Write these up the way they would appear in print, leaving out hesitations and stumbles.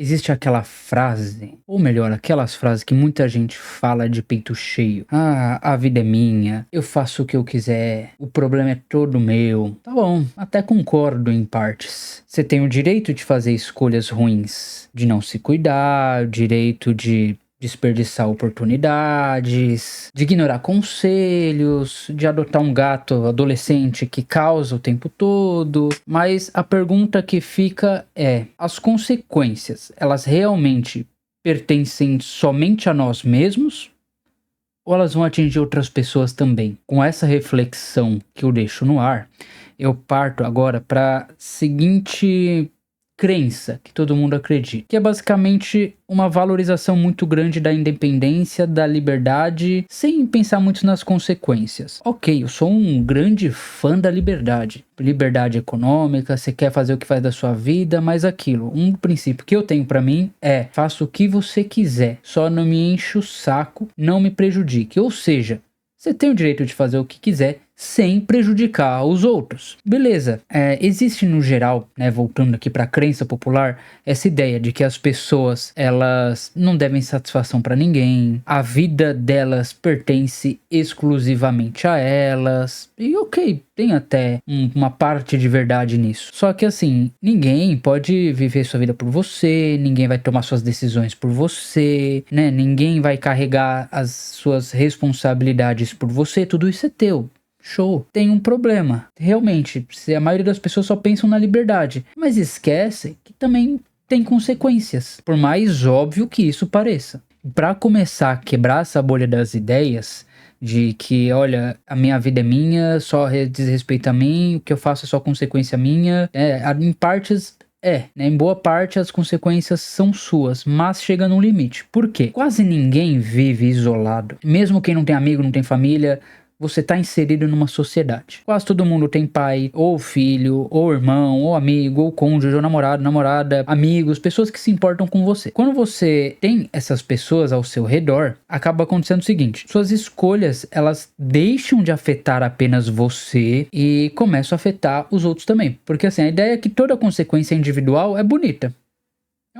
Existe aquela frase, ou melhor, aquelas frases que muita gente fala de peito cheio. Ah, a vida é minha, eu faço o que eu quiser, o problema é todo meu. Tá bom, até concordo em partes. Você tem o direito de fazer escolhas ruins, de não se cuidar, o direito de desperdiçar oportunidades, de ignorar conselhos, de adotar um gato adolescente que causa o tempo todo. Mas a pergunta que fica é: as consequências, elas realmente pertencem somente a nós mesmos? Ou elas vão atingir outras pessoas também? Com essa reflexão que eu deixo no ar, eu parto agora para a seguinte crença que todo mundo acredita, que é basicamente uma valorização muito grande da independência, da liberdade, sem pensar muito nas consequências. Ok, eu sou um grande fã da liberdade. Liberdade econômica, você quer fazer o que faz da sua vida, mas aquilo, um princípio que eu tenho pra mim é: faça o que você quiser, só não me enche o saco, não me prejudique. Ou seja, você tem o direito de fazer o que quiser sem prejudicar os outros. Beleza, existe no geral, né, voltando aqui para a crença popular, essa ideia de que as pessoas, elas não devem satisfação para ninguém, a vida delas pertence exclusivamente a elas, e ok, tem até uma parte de verdade nisso. Só que assim, ninguém pode viver sua vida por você, ninguém vai tomar suas decisões por você, né? Ninguém vai carregar as suas responsabilidades por você, tudo isso é teu. Show. Tem um problema. Realmente, a maioria das pessoas só pensam na liberdade, mas esquecem que também tem consequências, por mais óbvio que isso pareça. Para começar a quebrar essa bolha das ideias, de que, olha, a minha vida é minha, só diz respeito a mim, o que eu faço é só consequência minha, em partes... né, em boa parte as consequências são suas, mas chega num limite. Por quê? Quase ninguém vive isolado. Mesmo quem não tem amigo, não tem família, você está inserido numa sociedade. Quase todo mundo tem pai, ou filho, ou irmão, ou amigo, ou cônjuge, ou namorado, namorada, amigos, pessoas que se importam com você. Quando você tem essas pessoas ao seu redor, acaba acontecendo o seguinte: suas escolhas, elas deixam de afetar apenas você e começam a afetar os outros também. Porque assim, a ideia é que toda consequência individual é bonita.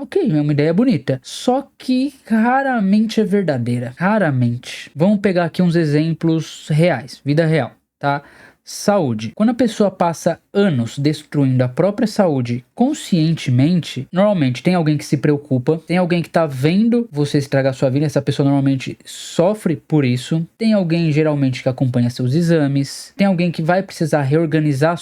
Ok, é uma ideia bonita, só que raramente é verdadeira, raramente. Vamos pegar aqui uns exemplos reais, vida real, tá? Saúde. Quando a pessoa passa anos destruindo a própria saúde conscientemente, normalmente tem alguém que se preocupa, tem alguém que tá vendo você estragar sua vida, essa pessoa normalmente sofre por isso, tem alguém geralmente que acompanha seus exames, tem alguém que vai precisar reorganizar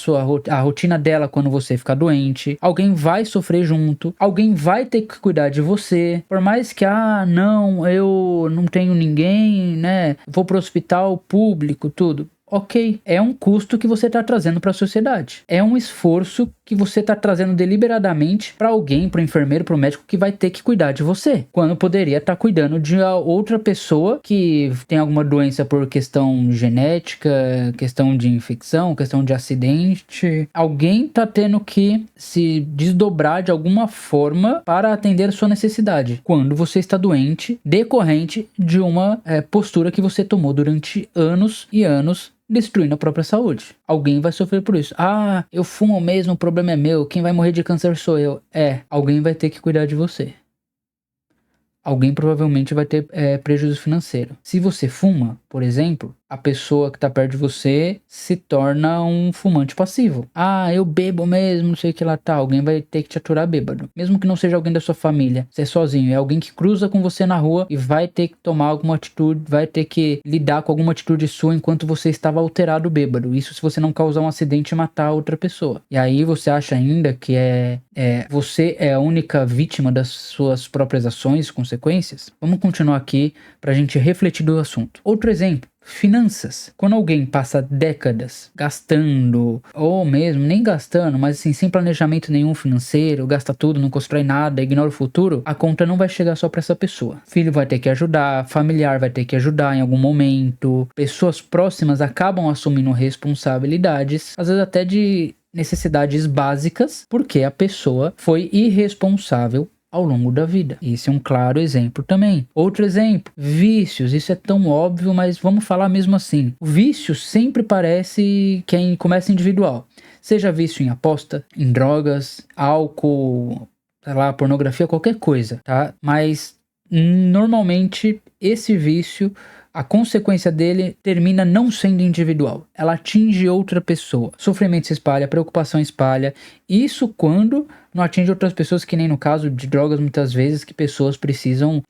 a rotina dela quando você ficar doente, alguém vai sofrer junto, alguém vai ter que cuidar de você, por mais que, não, eu não tenho ninguém, né, vou pro hospital público, tudo. Ok, é um custo que você está trazendo para a sociedade. É um esforço que você está trazendo deliberadamente para alguém, para o enfermeiro, para o médico que vai ter que cuidar de você, quando poderia estar cuidando de outra pessoa que tem alguma doença por questão genética, questão de infecção, questão de acidente. Alguém está tendo que se desdobrar de alguma forma para atender a sua necessidade, quando você está doente, decorrente de uma postura que você tomou durante anos e anos, destruindo a própria saúde. Alguém vai sofrer por isso. Eu fumo mesmo, o problema é meu, quem vai morrer de câncer sou eu. Alguém vai ter que cuidar de você. Alguém provavelmente vai ter prejuízo financeiro. Se você fuma, por exemplo, a pessoa que tá perto de você se torna um fumante passivo. Eu bebo mesmo, não sei o que lá tá. Alguém vai ter que te aturar bêbado. Mesmo que não seja alguém da sua família, você é sozinho, é alguém que cruza com você na rua e vai ter que tomar alguma atitude, vai ter que lidar com alguma atitude sua enquanto você estava alterado bêbado. Isso se você não causar um acidente e matar outra pessoa. E aí você acha ainda que você é a única vítima das suas próprias ações e consequências? Vamos continuar aqui pra gente refletir do assunto. Outro exemplo. Finanças. Quando alguém passa décadas gastando, ou mesmo nem gastando, mas assim, sem planejamento nenhum financeiro, gasta tudo, não constrói nada, ignora o futuro, a conta não vai chegar só para essa pessoa. Filho vai ter que ajudar, familiar vai ter que ajudar em algum momento, pessoas próximas acabam assumindo responsabilidades, às vezes até de necessidades básicas, porque a pessoa foi irresponsável ao longo da vida. Esse é um claro exemplo também. Outro exemplo, vícios. Isso é tão óbvio, mas vamos falar mesmo assim. O vício sempre parece que começa individual. Seja vício em aposta, em drogas, álcool, sei lá, pornografia, qualquer coisa, tá? Mas normalmente esse vício, a consequência dele termina não sendo individual. Ela atinge outra pessoa. Sofrimento se espalha, preocupação espalha. Isso quando não atinge outras pessoas, que nem no caso de drogas, muitas vezes, que pessoas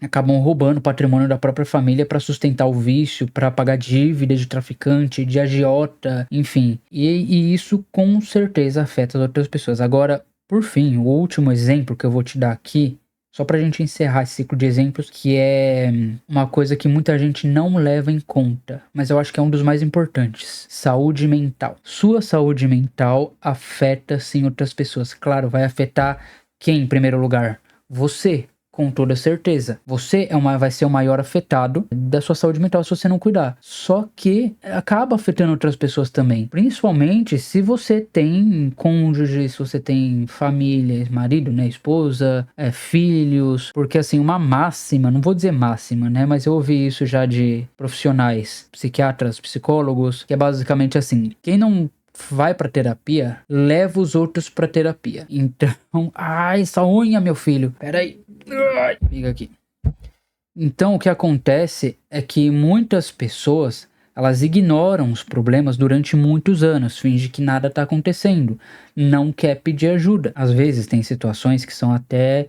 acabam roubando o patrimônio da própria família para sustentar o vício, para pagar dívida de traficante, de agiota, enfim. E isso com certeza afeta as outras pessoas. Agora, por fim, o último exemplo que eu vou te dar aqui, só pra gente encerrar esse ciclo de exemplos, que é uma coisa que muita gente não leva em conta, mas eu acho que é um dos mais importantes: saúde mental. Sua saúde mental afeta sim outras pessoas. Claro, vai afetar quem em primeiro lugar? Você. Com toda certeza. Você vai ser o maior afetado da sua saúde mental se você não cuidar. Só que acaba afetando outras pessoas também. Principalmente se você tem cônjuge, se você tem família, marido, né, esposa, filhos. Porque assim, uma máxima, não vou dizer máxima, né, mas eu ouvi isso já de profissionais, psiquiatras, psicólogos, que é basicamente assim: quem não vai pra terapia, leva os outros pra terapia. Então, essa unha, meu filho. Peraí. Fica aqui. Então, o que acontece é que muitas pessoas, elas ignoram os problemas durante muitos anos, fingem que nada tá acontecendo, não quer pedir ajuda. Às vezes tem situações que são até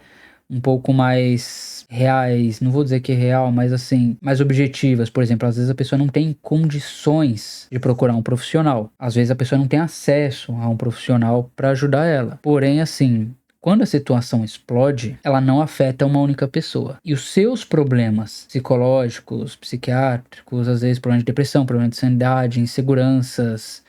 um pouco mais reais, não vou dizer que é real, mas assim, mais objetivas. Por exemplo, às vezes a pessoa não tem condições de procurar um profissional. Às vezes a pessoa não tem acesso a um profissional para ajudar ela. Porém, assim, quando a situação explode, ela não afeta uma única pessoa. E os seus problemas psicológicos, psiquiátricos, às vezes problemas de depressão, problemas de ansiedade, inseguranças,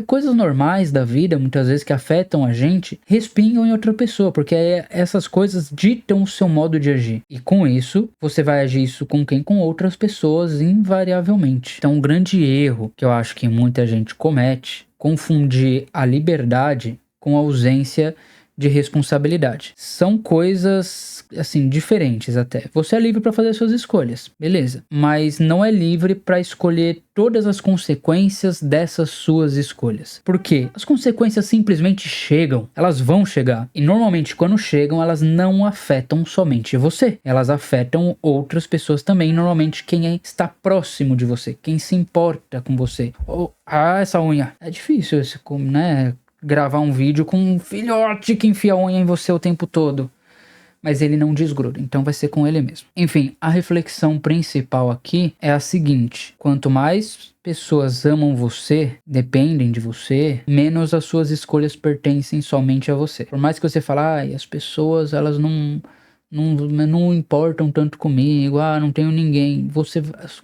coisas normais da vida, muitas vezes que afetam a gente, respingam em outra pessoa, porque essas coisas ditam o seu modo de agir. E com isso, você vai agir isso com quem? Com outras pessoas, invariavelmente. Então, um grande erro que eu acho que muita gente comete, confundir a liberdade com a ausência de responsabilidade. São coisas, assim, diferentes até. Você é livre para fazer suas escolhas, beleza. Mas não é livre para escolher todas as consequências dessas suas escolhas. Por quê? As consequências simplesmente chegam. Elas vão chegar. E normalmente quando chegam, elas não afetam somente você. Elas afetam outras pessoas também. Normalmente quem está próximo de você. Quem se importa com você. Essa unha. É difícil esse, né? Gravar um vídeo com um filhote que enfia a unha em você o tempo todo. Mas ele não desgruda, então vai ser com ele mesmo. Enfim, a reflexão principal aqui é a seguinte: quanto mais pessoas amam você, dependem de você, menos as suas escolhas pertencem somente a você. Por mais que você fale, as pessoas, elas não importam tanto comigo, não tenho ninguém.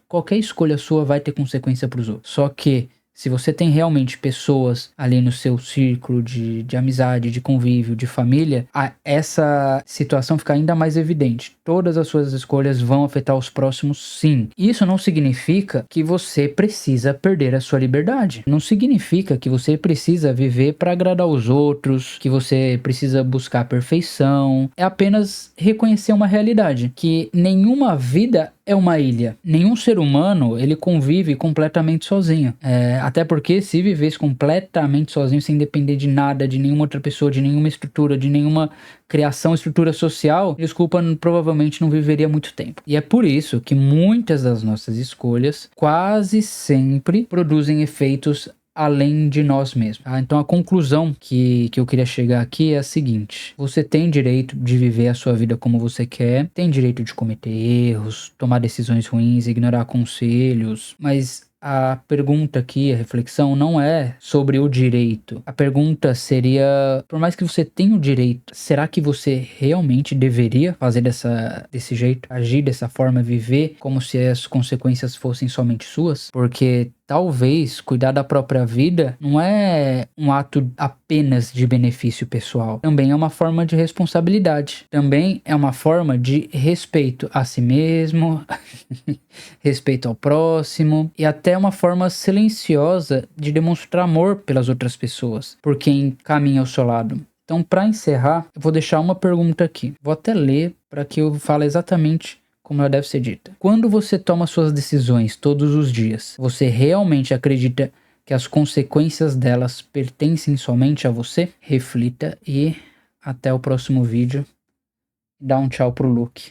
Qualquer escolha sua vai ter consequência para os outros. Só que se você tem realmente pessoas ali no seu círculo de amizade, de convívio, de família, essa situação fica ainda mais evidente. Todas as suas escolhas vão afetar os próximos, sim. Isso não significa que você precisa perder a sua liberdade. Não significa que você precisa viver para agradar os outros, que você precisa buscar a perfeição. É apenas reconhecer uma realidade, que nenhuma vida é uma ilha. Nenhum ser humano, ele convive completamente sozinho. Até porque se vivesse completamente sozinho, sem depender de nada, de nenhuma outra pessoa, de nenhuma estrutura, de nenhuma criação, estrutura social, desculpa, provavelmente não viveria muito tempo. E é por isso que muitas das nossas escolhas quase sempre produzem efeitos além de nós mesmos. Então a conclusão que eu queria chegar aqui é a seguinte: você tem direito de viver a sua vida como você quer, tem direito de cometer erros, tomar decisões ruins, ignorar conselhos, mas a pergunta aqui, a reflexão, não é sobre o direito. A pergunta seria, por mais que você tenha o direito, será que você realmente deveria fazer desse jeito, agir dessa forma, viver como se as consequências fossem somente suas? Porque talvez cuidar da própria vida não é um ato apenas de benefício pessoal. Também é uma forma de responsabilidade. Também é uma forma de respeito a si mesmo, respeito ao próximo e até uma forma silenciosa de demonstrar amor pelas outras pessoas, por quem caminha ao seu lado. Então, para encerrar, eu vou deixar uma pergunta aqui. Vou até ler para que eu fale exatamente como ela deve ser dita. Quando você toma suas decisões todos os dias, você realmente acredita que as consequências delas pertencem somente a você? Reflita e até o próximo vídeo. e dá um tchau pro Luke.